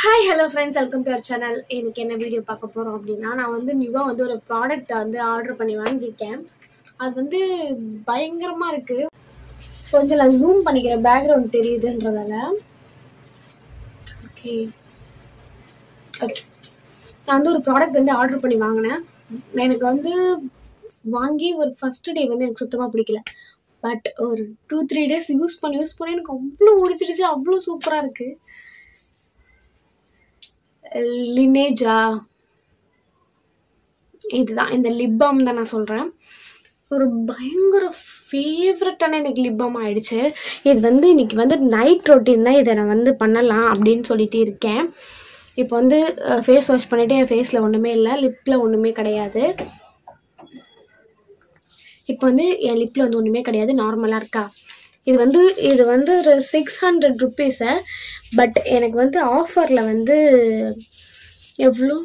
Hi, hello friends, welcome to our channel. இன்னைக்கு என்ன video பார்க்க போறோம் அப்படின்னா நான் வந்து நியூவா வந்து ஒரு ப்ராடக்ட் வந்து ஆர்டர் பண்ணி வாங்கியிருக்கேன். அது வந்து பயங்கரமா இருக்கு. கொஞ்சம் நான் ஜூம் பண்ணிக்கிறேன் பேக்ரவுண்ட் தெரியுதுன்றதால. ஓகே ஓகே நான் வந்து ஒரு ப்ராடக்ட் வந்து ஆர்டர் பண்ணி வாங்கினேன். எனக்கு வந்து வாங்கி ஒரு ஃபர்ஸ்ட் டே வந்து எனக்கு சுத்தமாக பிடிக்கல. பட் ஒரு 2-3 days யூஸ் பண்ணி எனக்கு அவ்வளோ பிடிச்சிருச்சு. அவ்வளோ சூப்பராக இருக்குது. லினேஜா இதுதான் இந்த லிப் பாம் தான் நான் சொல்கிறேன். ஒரு பயங்கர ஃபேவரட்டான எனக்கு லிப் பாம் ஆயிடுச்சு. இது வந்து இன்னைக்கு வந்து நைட் ரொட்டீன் தான். இதை நான் வந்து பண்ணலாம் அப்படின்னு சொல்லிட்டு இருக்கேன். இப்போ வந்து ஃபேஸ் வாஷ் பண்ணிவிட்டு என் ஃபேஸில் ஒன்றுமே இல்லை, லிப்பில் ஒன்றுமே கிடையாது. இப்போ வந்து என் லிப்பில் வந்து ஒன்றுமே கிடையாது, நார்மலாக இருக்கா. இது வந்து ஒரு 600 rupees. பட் எனக்கு வந்து ஆஃபரில் வந்து எவ்வளோ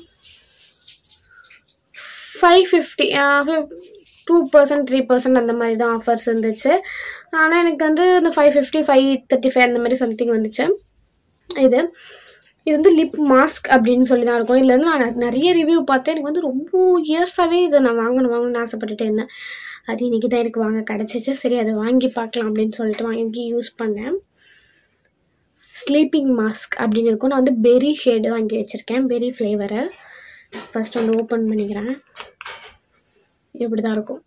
550 2% 3% அந்த மாதிரி தான் ஆஃபர்ஸ் இருந்துச்சு. ஆனால் எனக்கு வந்து இந்த 550 535 அந்த மாதிரி சம்திங் வந்துச்சு. இது வந்து லிப் மாஸ்க் அப்படின்னு சொல்லி தான் இருக்கும். இதில் வந்து நான் நிறைய ரிவ்யூ பார்த்தேன். எனக்கு வந்து ரொம்ப இயர்ஸாகவே இதை நான் வாங்கணும்னு ஆசைப்பட்டுட்டே இருந்தேன். அது இன்றைக்கி தான் எனக்கு வாங்க கிடச்சிச்சு. சரி அதை வாங்கி பார்க்கலாம் அப்படின்னு சொல்லிட்டு வாங்கி யூஸ் பண்ணேன். ஸ்லீப்பிங் மாஸ்க் அப்படின்னு இருக்கும். நான் வந்து பெரி ஷேடு வாங்கி வச்சுருக்கேன், பெரி ஃப்ளேவரை. ஃபஸ்ட் வந்து ஓப்பன் பண்ணிக்கிறேன். இப்படி தான் இருக்கும்.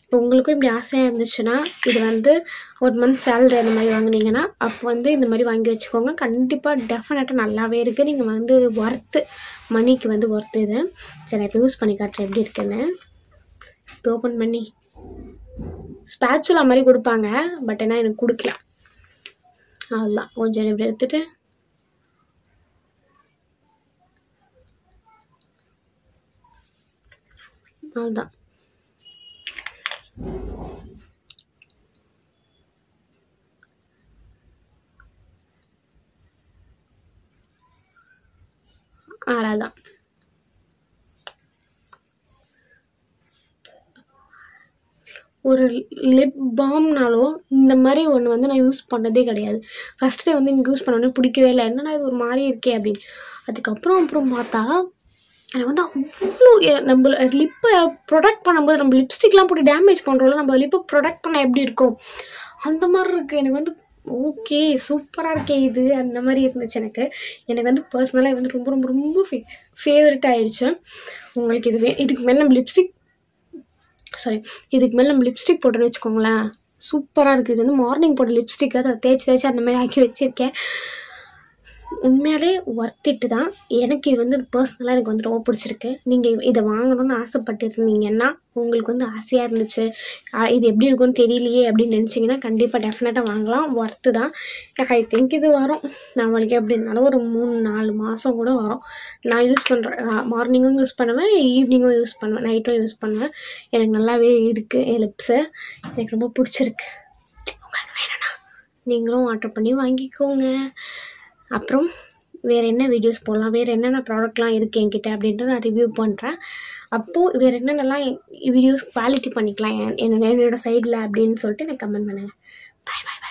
இப்போ உங்களுக்கும் இப்படி ஆசையாக இருந்துச்சுன்னா இது வந்து 1 month சேலரி அந்த மாதிரி வாங்கினீங்கன்னா அப்போ வந்து இந்த மாதிரி வாங்கி வச்சுக்கோங்க. கண்டிப்பாக டெஃபினட்டாக நல்லாவே இருக்குது. நீங்கள் வந்து ஒர்த்து மணிக்கு வந்து ஒர்த்து இது. சரி இப்போ யூஸ் பண்ணி காட்டுறேன் எப்படி இருக்குன்னு. இப்போ ஓப்பன் பண்ணி ஸ்பேச்சுலா மாதிரி கொடுப்பாங்க, பட் என்ன எனக்கு கொடுக்கல. அவ்வளோதான். கொஞ்சம் இப்படி எடுத்துகிட்டு அவ்வளோதான். அவ்வளோதான். ஒரு லிப் பாம்னாலும் இந்த மாதிரி ஒன்று வந்து நான் யூஸ் பண்ணதே கிடையாது. ஃபஸ்ட் டே வந்து எனக்கு யூஸ் பண்ணோன்னே பிடிக்கவே இல்லை. என்னன்னா இது ஒரு மாதிரி இருக்கே அப்படின்னு. அப்புறம் பார்த்தா எனக்கு வந்து அவ்வளோ நம்ம லிப்பை ப்ரொடக்ட் பண்ணும்போது நம்ம லிப்ஸ்டிக்லாம் போட்டு டேமேஜ் பண்ணுறோம்ல, நம்ம லிப்பை ப்ரொடக்ட் பண்ண எப்படி இருக்கும் அந்த மாதிரி இருக்குது. எனக்கு வந்து ஓகே சூப்பராக இருக்கே இது அந்த மாதிரி இருந்துச்சு. எனக்கு வந்து பர்சனலாக வந்து ரொம்ப ரொம்ப ரொம்ப ஃபேவரட் ஆகிடுச்சு. உங்களுக்கு இதுக்கு மேலே நம்ம லிப்ஸ்டிக் போட்டோன்னு வச்சுக்கோங்களேன், சூப்பராக இருக்குது. இது வந்து மார்னிங் போட்ட லிப்ஸ்டிக், அதை தேய்ச்சி அந்த மாதிரி ஆக்கி வச்சுருக்கேன். உண்மையாலே ஒர்த்திட்டு தான். எனக்கு இது வந்து பர்சனலாக எனக்கு வந்து ரொம்ப பிடிச்சிருக்கு. நீங்கள் இதை வாங்கணும்னு ஆசைப்பட்டுருந்தீங்கன்னா, உங்களுக்கு வந்து ஆசையாக இருந்துச்சு, இது எப்படி இருக்குன்னு தெரியலையே அப்படின்னு நினச்சிங்கன்னா கண்டிப்பாக டெஃபினட்டாக வாங்கலாம். ஒர்த்து தான். ஐ திங்க் இது வரும் நம்மளுக்கு எப்படி இருந்தாலும் ஒரு 3-4 மாதம் கூட வரும். நான் யூஸ் பண்ணுறேன், மார்னிங்கும் யூஸ் பண்ணுவேன், ஈவினிங்கும் யூஸ் பண்ணுவேன், நைட்டும் யூஸ் பண்ணுவேன். எனக்கு நல்லாவே இருக்குது. என் லிப்ஸு எனக்கு ரொம்ப பிடிச்சிருக்கு. உங்களுக்கு வேணும்னா நீங்களும் ஆர்டர் பண்ணி வாங்கிக்கோங்க. அப்புறம் வேறு என்ன வீடியோஸ் போடலாம், வேறு என்னென்ன ப்ராடக்ட்லாம் இருக்குது என்கிட்ட அப்படின்ட்டு நான் ரிவ்யூ பண்ணுறேன். அப்போது வேறு என்னென்னலாம் வீடியோஸ் குவாலிட்டி பண்ணிக்கலாம் என்னோட சைடில் அப்படின்னு சொல்லிட்டு எனக்கு கமெண்ட் பண்ணுங்கள். Bye bye by.